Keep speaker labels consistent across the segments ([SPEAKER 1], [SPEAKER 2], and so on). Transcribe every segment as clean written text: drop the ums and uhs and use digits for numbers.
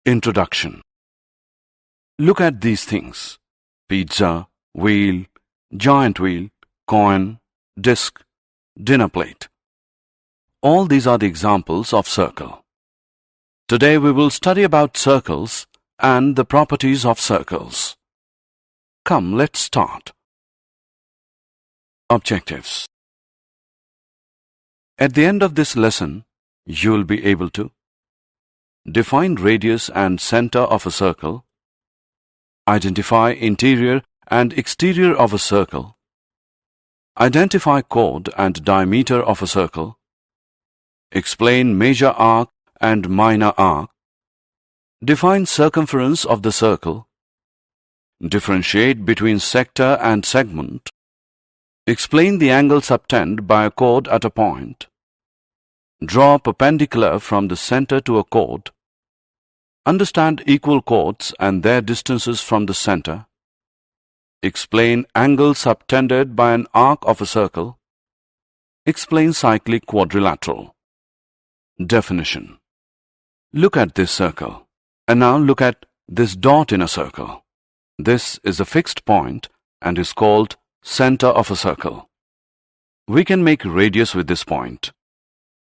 [SPEAKER 1] Introduction. Look at these things: pizza, wheel, giant wheel, coin, disc, dinner plate. All these are the examples of circle. Today we will study about circles and the properties of circles. Come, let's start. Objectives. At the end of this lesson, you will be able to define radius and center of a circle, identify interior and exterior of a circle, identify chord and diameter of a circle, explain major arc and minor arc, define circumference of the circle, differentiate between sector and segment, explain the angle subtended by a chord at a point, draw perpendicular from the center to a chord, understand equal chords and their distances from the center, explain angle subtended by an arc of a circle, explain cyclic quadrilateral. Definition. Look at this circle, and now look at this dot in a circle. This is a fixed point and is called center of a circle. We can make radius with this point.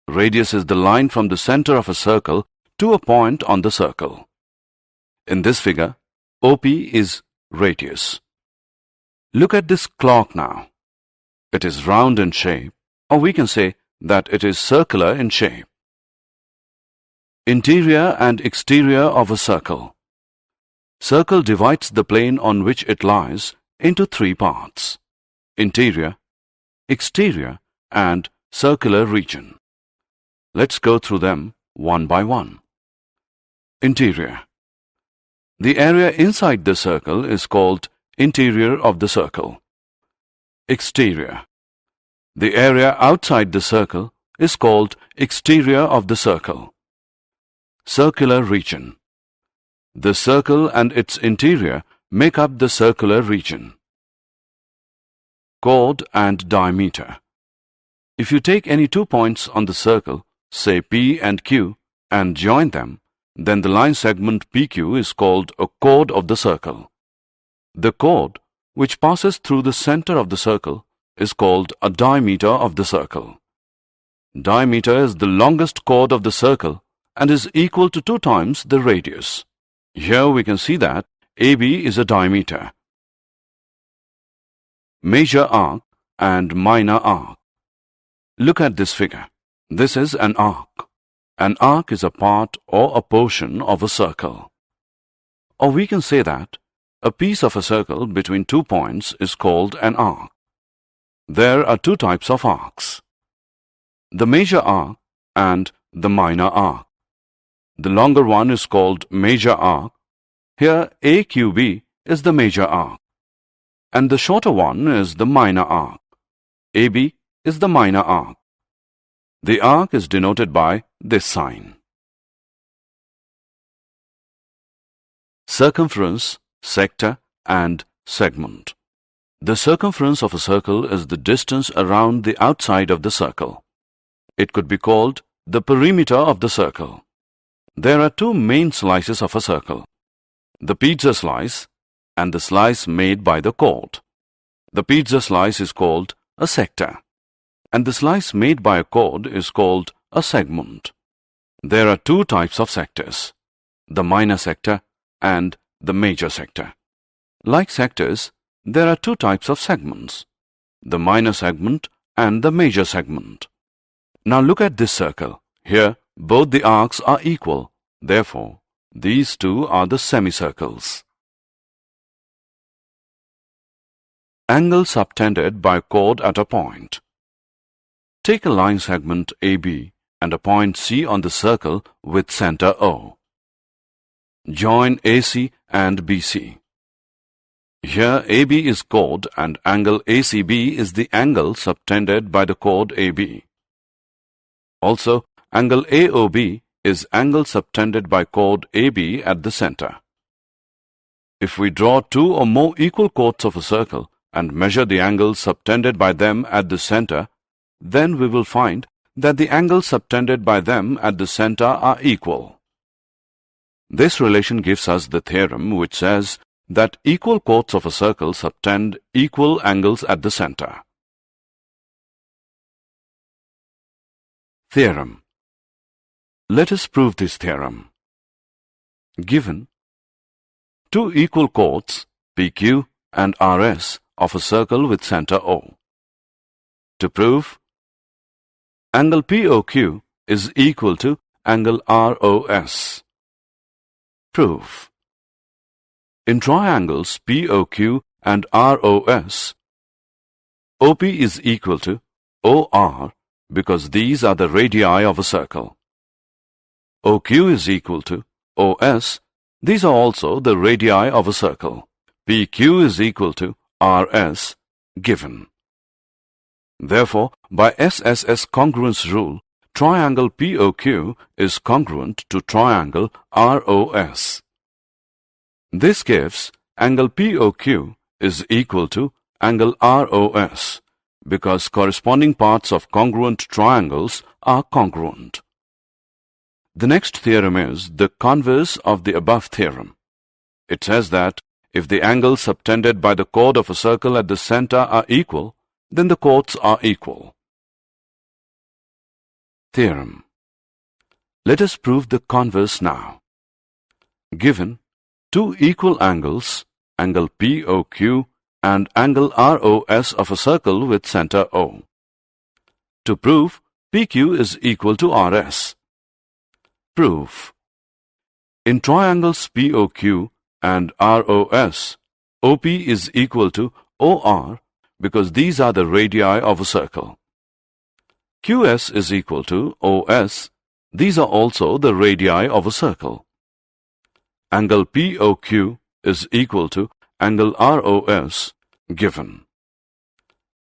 [SPEAKER 1] Radius is the line from the center of a circle to a point on the circle. In this figure, OP is radius. Look at this clock now. It is round in shape, or we can say that it is circular in shape. Interior and exterior of a circle. Circle divides the plane on which it lies into three parts: interior, exterior, and circular region. Let's go through them one by one. Interior. The area inside the circle is called interior of the circle. Exterior. The area outside the circle is called exterior of the circle. Circular region. The circle and its interior make up the circular region. Chord and diameter. If you take any 2 points on the circle, say P and Q, and join them, then the line segment PQ is called a chord of the circle. The chord, which passes through the center of the circle, is called a diameter of the circle. Diameter is the longest chord of the circle and is equal to 2 times the radius. Here we can see that AB is a diameter. Major arc and minor arc. Look at this figure. This is an arc. An arc is a part or a portion of a circle. Or we can say that a piece of a circle between 2 points is called an arc. There are 2 types of arcs: the major arc and the minor arc. The longer one is called major arc. Here AQB is the major arc, and the shorter one is the minor arc. AB is the minor arc. The arc is denoted by this sign. Circumference, sector, and segment. The circumference of a circle is the distance around the outside of the circle. It could be called the perimeter of the circle. There are 2 main slices of a circle: the pizza slice and the slice made by the chord. The pizza slice is called a sector, and the slice made by a chord is called a segment. There are 2 types of sectors: the minor sector and the major sector. Like sectors, there are 2 types of segments: the minor segment and the major segment. Now look at this circle. Here, both the arcs are equal. Therefore, these 2 are the semicircles. Angle subtended by chord at a point. Take a line segment AB and a point C on the circle with center O. Join AC and BC. Here AB is chord and angle ACB is the angle subtended by the chord AB. Also, angle AOB is angle subtended by chord AB at the center. If we draw 2 or more equal chords of a circle and measure the angles subtended by them at the center, then we will find that the angles subtended by them at the center are equal. This relation gives us the theorem which says that equal chords of a circle subtend equal angles at the center. Theorem. Let us prove this theorem. Given two equal chords PQ and RS of a circle with center O. To prove, angle POQ is equal to angle ROS. Proof. In triangles POQ and ROS, OP is equal to OR because these are the radii of a circle. OQ is equal to OS. These are also the radii of a circle. PQ is equal to RS given. Therefore, by SSS congruence rule, triangle POQ is congruent to triangle ROS. This gives angle POQ is equal to angle ROS because corresponding parts of congruent triangles are congruent. The next theorem is the converse of the above theorem. It says that if the angles subtended by the chord of a circle at the center are equal, then the chords are equal. Theorem. Let us prove the converse now. Given two equal angles, angle POQ and angle ROS of a circle with center O. To prove, PQ is equal to RS. Proof. In triangles POQ and ROS, OP is equal to OR because these are the radii of a circle. QS is equal to OS. These are also the radii of a circle. Angle POQ is equal to angle ROS given.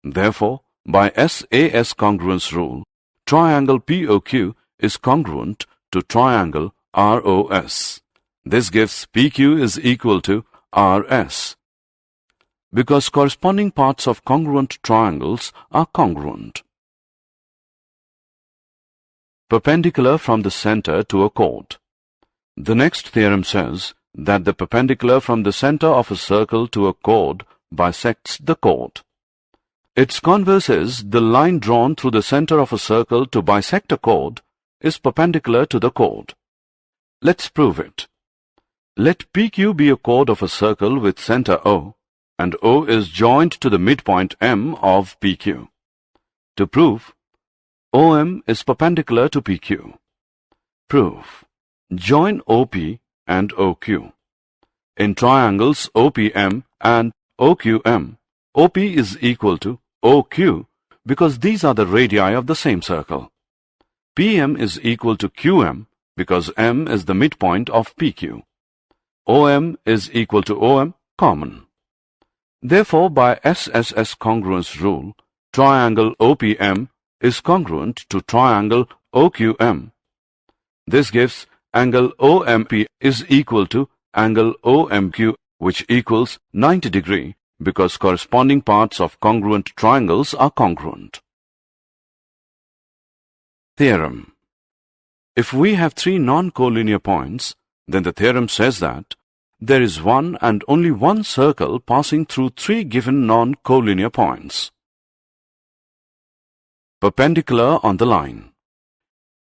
[SPEAKER 1] Therefore, by SAS congruence rule, triangle POQ is congruent to triangle ROS. This gives PQ is equal to RS. Because corresponding parts of congruent triangles are congruent. Perpendicular from the center to a chord. The next theorem says that the perpendicular from the center of a circle to a chord bisects the chord. Its converse is the line drawn through the center of a circle to bisect a chord is perpendicular to the chord. Let's prove it. Let PQ be a chord of a circle with center O, and O is joined to the midpoint M of PQ. To prove, OM is perpendicular to PQ. Proof. Join OP and OQ. In triangles OPM and OQM, OP is equal to OQ because these are the radii of the same circle. PM is equal to QM because M is the midpoint of PQ. OM is equal to OM common. Therefore, by SSS congruence rule, triangle OPM is congruent to triangle OQM. This gives angle OMP is equal to angle OMQ, which equals 90 degree because corresponding parts of congruent triangles are congruent. Theorem. If we have three non-collinear points, then the theorem says that there is one and only one circle passing through three given non-collinear points. Perpendicular on the line.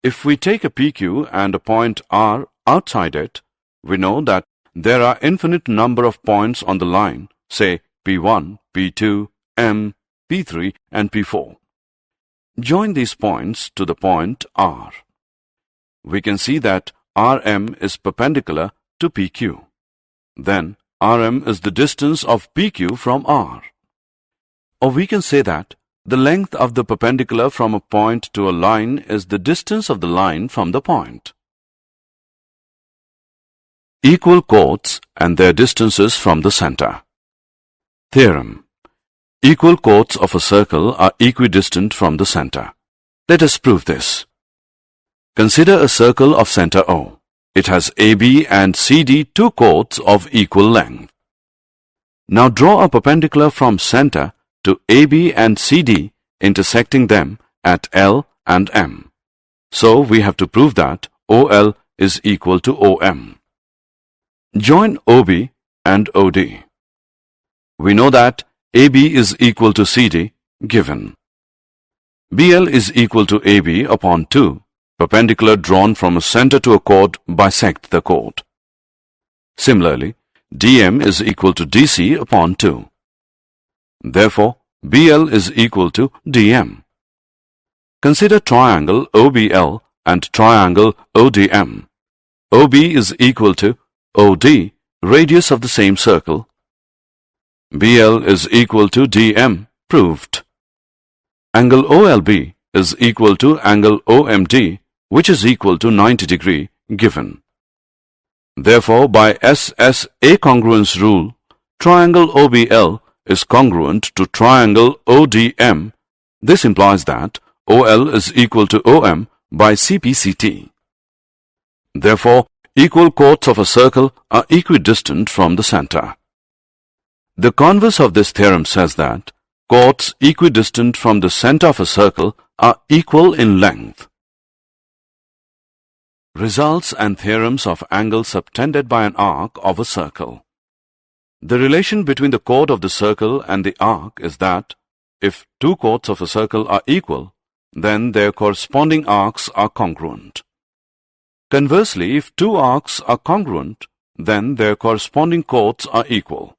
[SPEAKER 1] If we take a PQ and a point R outside it, we know that there are infinite number of points on the line, say P1, P2, M, P3 and P4. Join these points to the point R. We can see that RM is perpendicular to PQ. Then RM is the distance of PQ from R. Or we can say that the length of the perpendicular from a point to a line is the distance of the line from the point. Equal chords and their distances from the center. Theorem. Equal chords of a circle are equidistant from the center. Let us prove this. Consider a circle of center O. It has AB and CD two chords of equal length. Now draw a perpendicular from center to AB and CD, intersecting them at L and M. So we have to prove that OL is equal to OM. Join OB and OD. We know that AB is equal to CD given. BL is equal to AB upon 2. Perpendicular drawn from a center to a chord bisect the chord. Similarly, DM is equal to DC upon 2. Therefore, BL is equal to DM. Consider triangle OBL and triangle ODM. OB is equal to OD, radius of the same circle. BL is equal to DM, proved. Angle OLB is equal to angle OMD, which is equal to 90 degree, given. Therefore, by SSA congruence rule, triangle OBL is congruent to triangle ODM. This implies that OL is equal to OM by CPCT. Therefore, equal chords of a circle are equidistant from the center. The converse of this theorem says that chords equidistant from the center of a circle are equal in length. Results and theorems of angles subtended by an arc of a circle. The relation between the chord of the circle and the arc is that if two chords of a circle are equal, then their corresponding arcs are congruent. Conversely, if two arcs are congruent, then their corresponding chords are equal.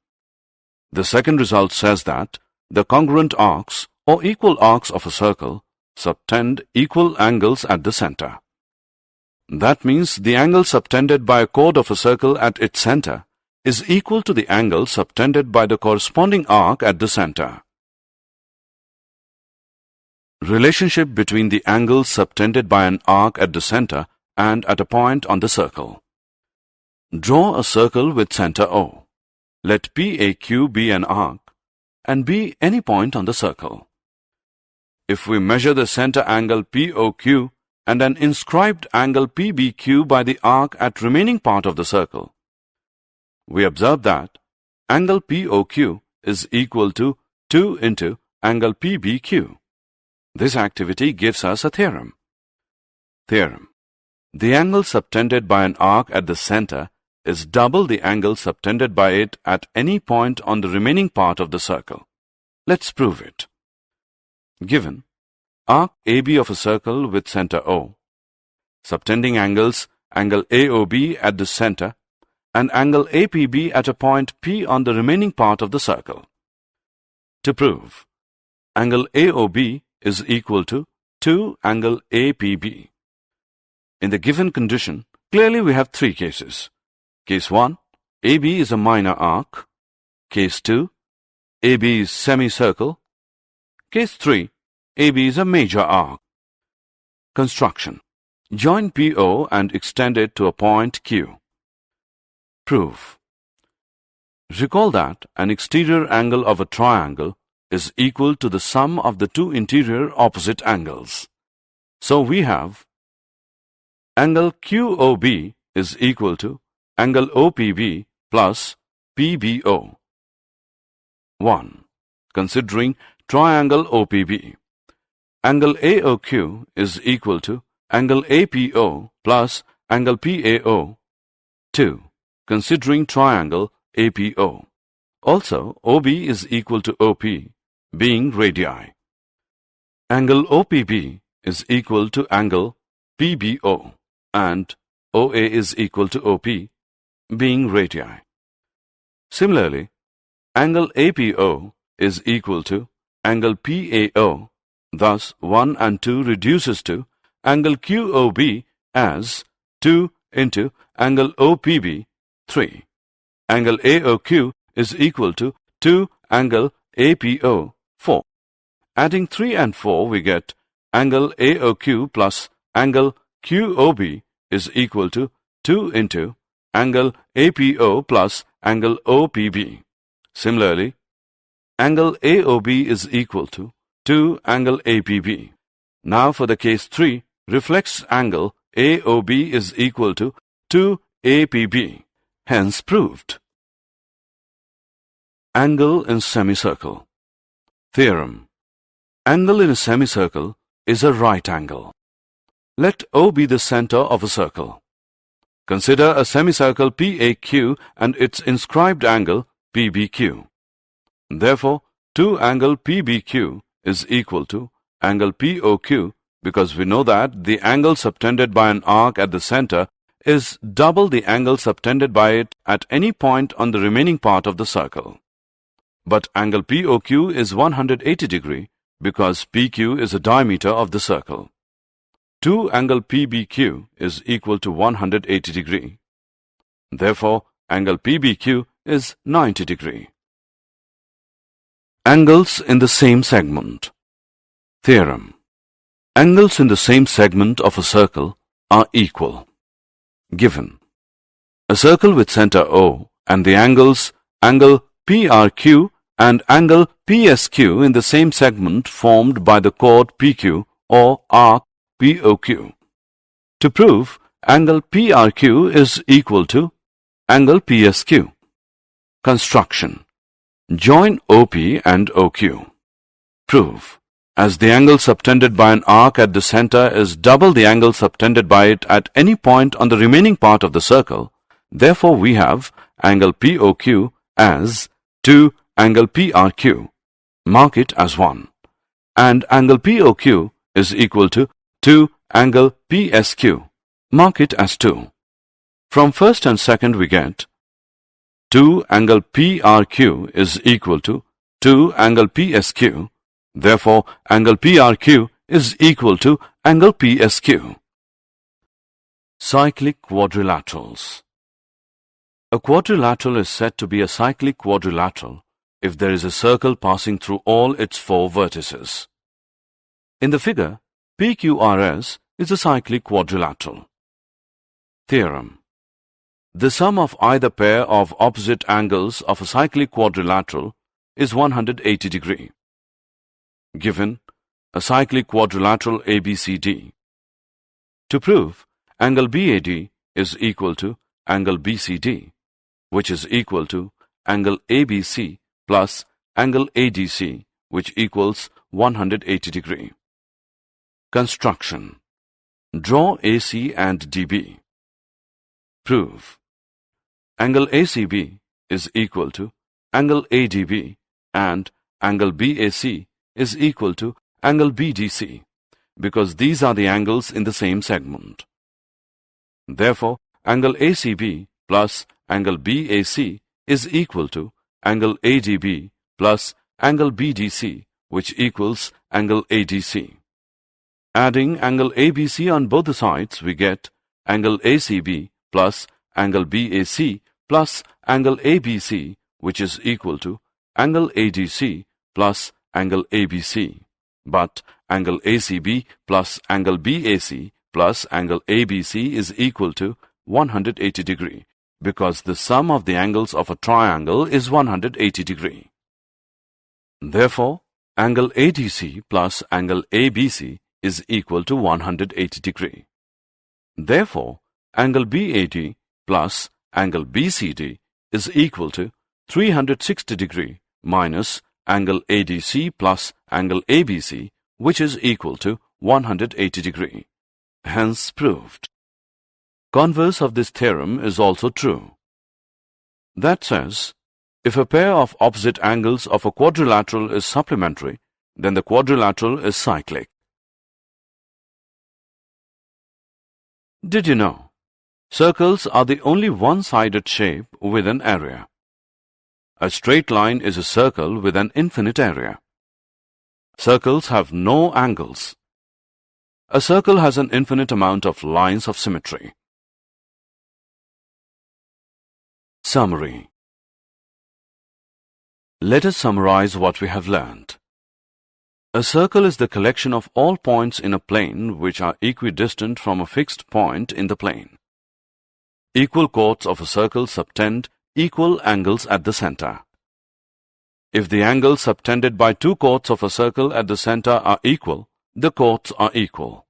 [SPEAKER 1] The second result says that the congruent arcs or equal arcs of a circle subtend equal angles at the center. That means the angle subtended by a chord of a circle at its center is equal to the angle subtended by the corresponding arc at the center. Relationship between the angles subtended by an arc at the center and at a point on the circle. Draw a circle with center O. Let PAQ be an arc and be any point on the circle. If we measure the center angle POQ and an inscribed angle PBQ by the arc at remaining part of the circle, we observe that angle POQ is equal to 2 into angle PBQ. This activity gives us a theorem. Theorem: the angle subtended by an arc at the center is double the angle subtended by it at any point on the remaining part of the circle. Let's prove it. Given arc AB of a circle with center O, subtending angles angle AOB at the center and angle APB at a point P on the remaining part of the circle. To prove, angle AOB is equal to 2 angle APB. In the given condition, clearly we have three cases. Case 1, AB is a minor arc. Case 2, AB is semicircle. Case 3, AB is a major arc. Construction: join PO and extend it to a point Q. Proof: recall that an exterior angle of a triangle is equal to the sum of the two interior opposite angles. So we have angle QOB is equal to angle OPB plus PBO. 1. Considering triangle OPB, angle AOQ is equal to angle APO plus angle PAO. 2. Considering triangle APO. Also, OB is equal to OP, being radii. Angle OPB is equal to angle PBO and OA is equal to OP, being radii. Similarly, angle APO is equal to angle PAO. Thus, 1 and 2 reduces to angle QOB as 2 into angle OPB, 3. Angle AOQ is equal to 2 angle APO, 4. Adding 3 and 4, we get angle AOQ plus angle QOB is equal to 2 into angle APO plus angle OPB. Similarly, angle AOB is equal to 2 angle APB. Now for the case 3, reflex angle AOB is equal to 2 APB, hence proved. Angle in semicircle. Theorem: angle in a semicircle is a right angle. Let O be the center of a circle. Consider a semicircle PAQ and its inscribed angle PBQ. Therefore, 2 angle PBQ is equal to angle POQ, because we know that the angle subtended by an arc at the center is double the angle subtended by it at any point on the remaining part of the circle. But angle POQ is 180 degree because PQ is the diameter of the circle. 2 angle PBQ is equal to 180 degree. Therefore, angle PBQ is 90 degree. Angles in the same segment. Theorem. Angles in the same segment of a circle are equal. Given. A circle with center O and the angles angle PRQ and angle PSQ in the same segment formed by the chord PQ or arc POQ. To prove, angle PRQ is equal to angle PSQ. Construction. Join OP and OQ. Prove. As the angle subtended by an arc at the center is double the angle subtended by it at any point on the remaining part of the circle, therefore we have angle POQ as 2 angle PRQ. Mark it as 1. And angle POQ is equal to 2 angle PSQ. Mark it as 2. From first and second we get 2 angle PRQ is equal to 2 angle PSQ. Therefore, angle PRQ is equal to angle PSQ. Cyclic quadrilaterals. A quadrilateral is said to be a cyclic quadrilateral if there is a circle passing through all its 4 vertices. In the figure, PQRS is a cyclic quadrilateral. Theorem. The sum of either pair of opposite angles of a cyclic quadrilateral is 180 degree. Given a cyclic quadrilateral ABCD. To prove, angle BAD is equal to angle BCD, which is equal to angle ABC plus angle ADC, which equals 180 degree. Construction. Draw AC and DB. Prove. Angle ACB is equal to angle ADB and angle BAC is equal to angle BDC, because these are the angles in the same segment. Therefore, angle ACB plus angle BAC is equal to angle ADB plus angle BDC, which equals angle ADC. Adding angle ABC on both the sides, we get angle ACB plus angle BAC plus angle ABC, which is equal to angle ADC plus angle ABC. But angle ACB plus angle BAC plus angle ABC is equal to 180 degree, because the sum of the angles of a triangle is 180 degree. Therefore, angle ADC plus angle ABC is equal to 180 degree. Therefore, angle BAD plus angle BCD is equal to 360 degree minus angle ADC plus angle ABC, which is equal to 180 degree. Hence proved. Converse of this theorem is also true. That says, if a pair of opposite angles of a quadrilateral is supplementary, then the quadrilateral is cyclic. Did you know? Circles are the only one-sided shape with an area. A straight line is a circle with an infinite area. Circles have no angles. A circle has an infinite amount of lines of symmetry. Summary. Let us summarize what we have learned. A circle is the collection of all points in a plane which are equidistant from a fixed point in the plane. Equal chords of a circle subtend equal angles at the center. If the angles subtended by 2 chords of a circle at the center are equal, the chords are equal.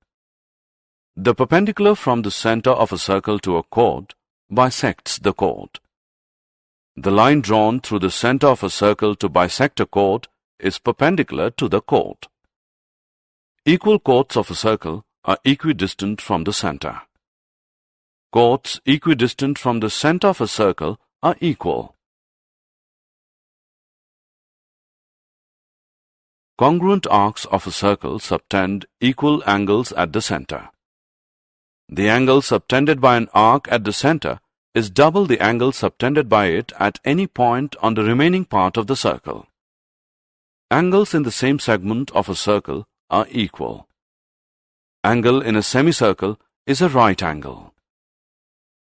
[SPEAKER 1] The perpendicular from the center of a circle to a chord bisects the chord. The line drawn through the center of a circle to bisect a chord is perpendicular to the chord. Equal chords of a circle are equidistant from the center. Chords equidistant from the center of a circle are equal. Congruent arcs of a circle subtend equal angles at the center. The angle subtended by an arc at the center is double the angle subtended by it at any point on the remaining part of the circle. Angles in the same segment of a circle are equal. Angle in a semicircle is a right angle.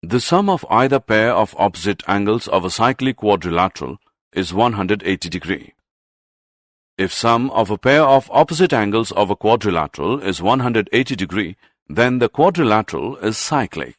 [SPEAKER 1] The sum of either pair of opposite angles of a cyclic quadrilateral is 180 degree. If sum of a pair of opposite angles of a quadrilateral is 180 degree, then the quadrilateral is cyclic.